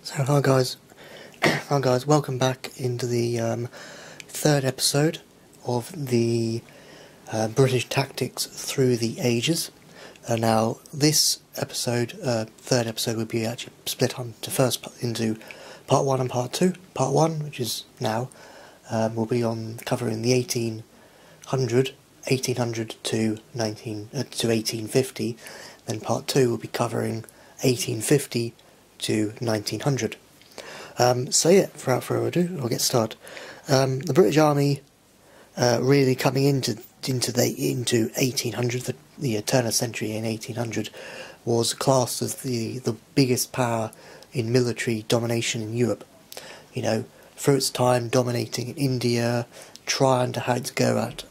So hi guys, welcome back into the third episode of the British Tactics Through the Ages. Now this episode, third episode, would be actually split into part 1 and part 2. Part 1, which is now, will be on covering the 1800 to 1850. Then part 2 will be covering 1850 to 1900. So yeah, without further ado, I'll get started. The British Army really coming into 1800, the turn of century in 1800, was classed as the biggest power in military domination in Europe. You know, through its time dominating in India, trying to how to go at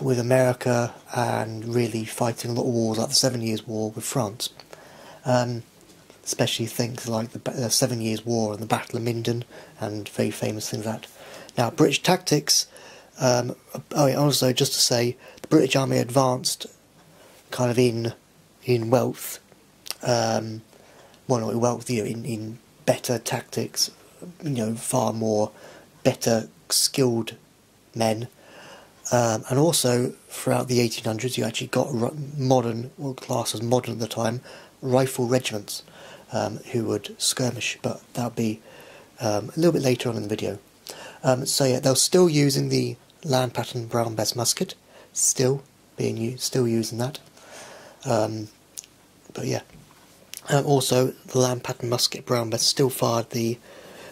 with America, and really fighting a lot of wars like the 7 Years' War with France. Especially things like the 7 Years' War and the Battle of Minden, and very famous things like that. Now, British tactics, also just to say, the British Army advanced kind of in wealth, well not in wealth, in better tactics, far more better skilled men. And also, throughout the 1800s, you actually got modern, well, classed as modern at the time, rifle regiments who would skirmish, but that'll be a little bit later on in the video. So yeah, they're still using the land pattern brown bess musket, still using that. But yeah, also the land pattern musket brown bess still fired the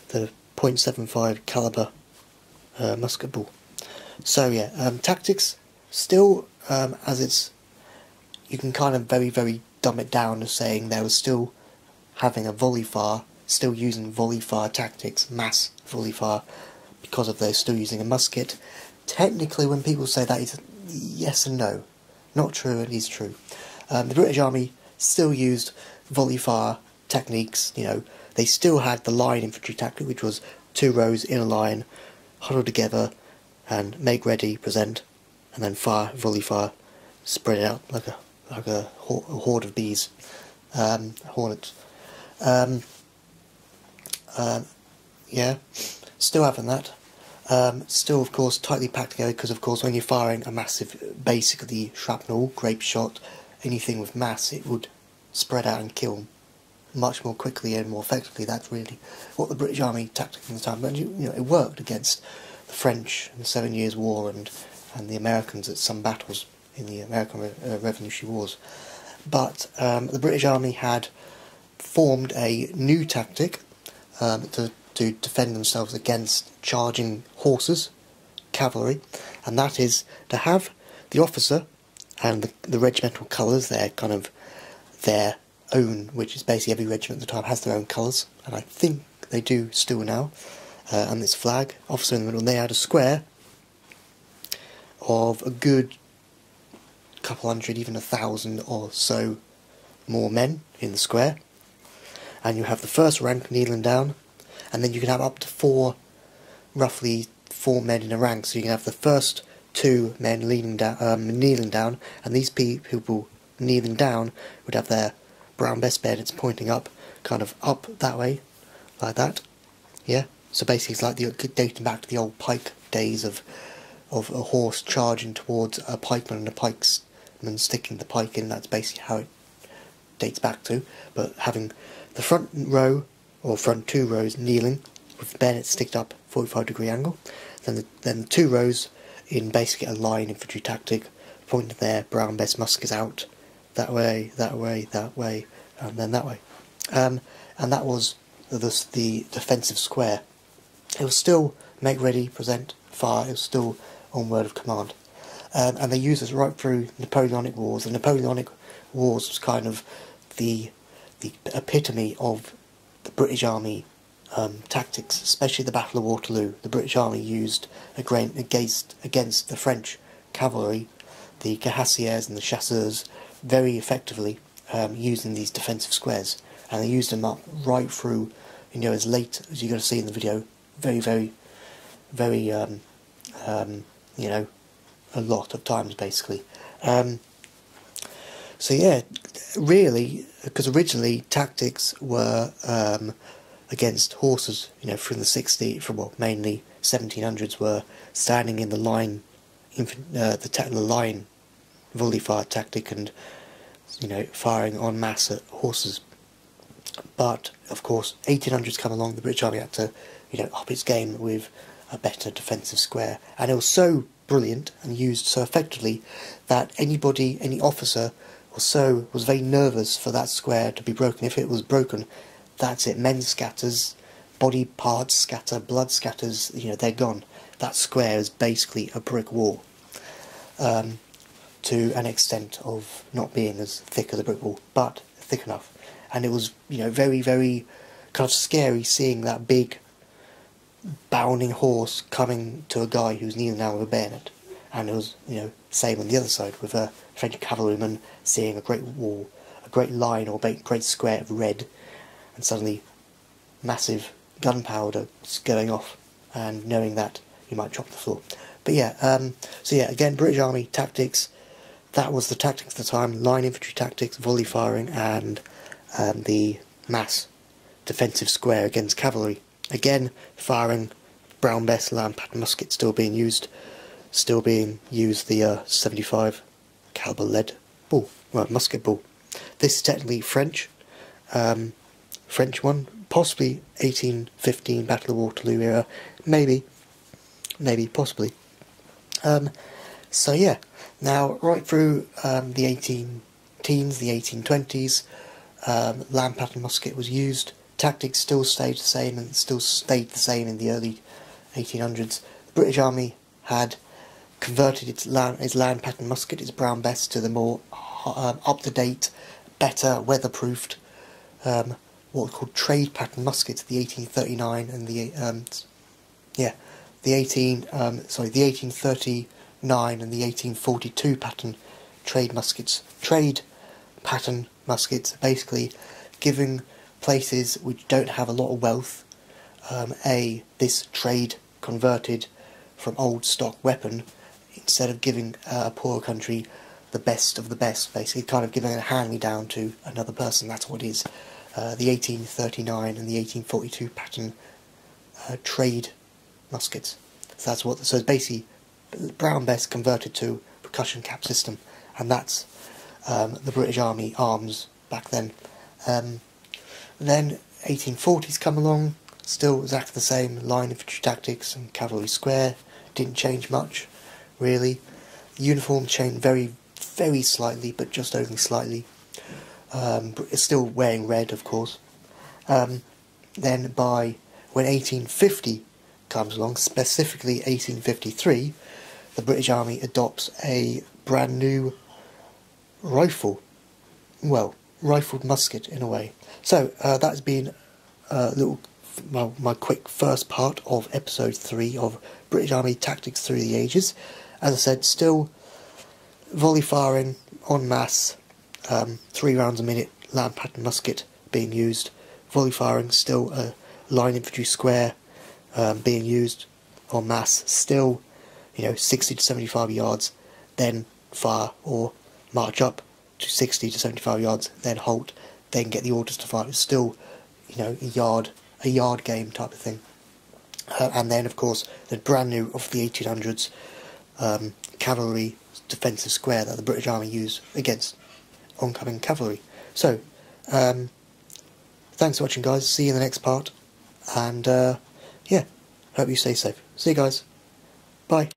.75 caliber musket ball. So yeah, tactics still, as it's, you can kind of very dumb it down as saying they were still having a volley fire, still using volley fire tactics, mass volley fire, because of they're still using a musket. Technically, when people say that, it's yes and no. Not true, it is true. The British Army still used volley fire techniques. They still had the line infantry tactic, which was 2 rows in a line, huddle together, and make ready, present, and then fire, volley fire, spread it out like a horde of bees, hornets. Yeah, still having that. Still, of course, tightly packed together, because, of course, when you're firing a massive, basically shrapnel, grape shot, anything with mass, it would spread out and kill much more quickly and more effectively. That's really what the British Army tactic at the time. But it worked against the French in the 7 Years' War and the Americans at some battles in the American Revolutionary Wars. But the British Army had formed a new tactic to defend themselves against charging horses, cavalry, and that is to have the officer and the regimental colours, their own, which is basically every regiment at the time has their own colours, and I think they do still now, and this flag, officer in the middle, and they had a square of a good couple hundred, even 1,000 or so more men in the square, and you have the first rank kneeling down, and then you can have up to roughly four men in a rank, so you can have the first 2 men kneeling down, and these people kneeling down would have their brown bess bayonets pointing up, kind of up that way, like that, yeah? So basically it's like dating back to the old pike days of a horse charging towards a pikeman and a pikeman sticking the pike in. That's basically how it dates back to, but having the front row, or front 2 rows, kneeling, with the bayonets sticked up, 45-degree angle, then the 2 rows in basically a line infantry tactic, pointing their brown bess muskets out, that way, that way, that way, and then that way. And that was the defensive square. It was still make ready, present, fire, it was still on word of command. And they used this right through Napoleonic Wars. The Napoleonic Wars was kind of the epitome of the British Army tactics, especially the Battle of Waterloo. The British Army used against the French cavalry, the cuirassiers and the chasseurs, very effectively, using these defensive squares, and they used them up right through, as late as you're going to see in the video, very, a lot of times, basically. So yeah, really, because originally tactics were against horses, you know, from the 60s, from, well, mainly 1700s, were standing in the line, the line volley fire tactic, and, you know, firing en masse at horses. But of course, 1800s come along, the British Army had to, you know, up its game with a better defensive square, and it was so brilliant and used so effectively that any officer was very nervous for that square to be broken. If it was broken, that's it. Men scatters, body parts scatter, blood scatters. You know, they're gone. That square is basically a brick wall, to an extent of not being as thick as a brick wall, but thick enough. And it was, you know, very, very kind of scary seeing that big bounding horse coming to a guy who's kneeling down with a bayonet. And it was, you know, same on the other side with a French cavalryman seeing a great wall, a great line or a great square of red, and suddenly massive gunpowder going off, and knowing that you might drop the floor. But yeah, so yeah, again, British Army tactics, that was the tactics at the time: line infantry tactics, volley firing, and the mass defensive square against cavalry. Again, firing Brown Bess Lamb pattern musket still being used the 75 caliber lead ball, well, musket ball. This is technically French one, possibly 1815 Battle of Waterloo era, maybe, possibly. So yeah, now right through the 18-teens, the 1820s, Lamb pattern musket was used. Tactics still stayed the same, and still stayed the same in the early 1800s. The British Army had converted its land pattern musket, its Brown Bess, to the more up-to-date, better weatherproofed, what were called trade pattern muskets, the 1839 and the 1839 and the 1842 pattern trade muskets. Trade pattern muskets, basically giving places which don't have a lot of wealth this trade converted from old stock weapon, instead of giving a poorer country the best of the best, basically kind of giving a hand-me-down to another person. That's what it is. The 1839 and the 1842 pattern trade muskets. So that's what. So it's basically Brown Bess converted to percussion cap system, and that's the British Army arms back then. Then 1840s come along, still exactly the same, line infantry tactics and cavalry square, didn't change much, really. The uniform changed very, very slightly, but just only slightly. It's still wearing red, of course. Then when 1850 comes along, specifically 1853, the British Army adopts a brand new rifle. Well, rifled musket in a way. So that's been my quick first part of episode 3 of British Army Tactics Through the Ages. As I said, still volley firing en masse, 3 rounds a minute, Lamb pattern musket being used. Volley firing, still a line infantry square being used en masse, still, you know, 60 to 75 yards, then fire or march up to 60 to 75 yards, then halt, then get the orders to fire. It's still, you know, a yard game type of thing. And then, of course, the brand new of the 1800s cavalry defensive square that the British Army used against oncoming cavalry. So, thanks for watching, guys. See you in the next part. And, yeah, hope you stay safe. See you guys. Bye.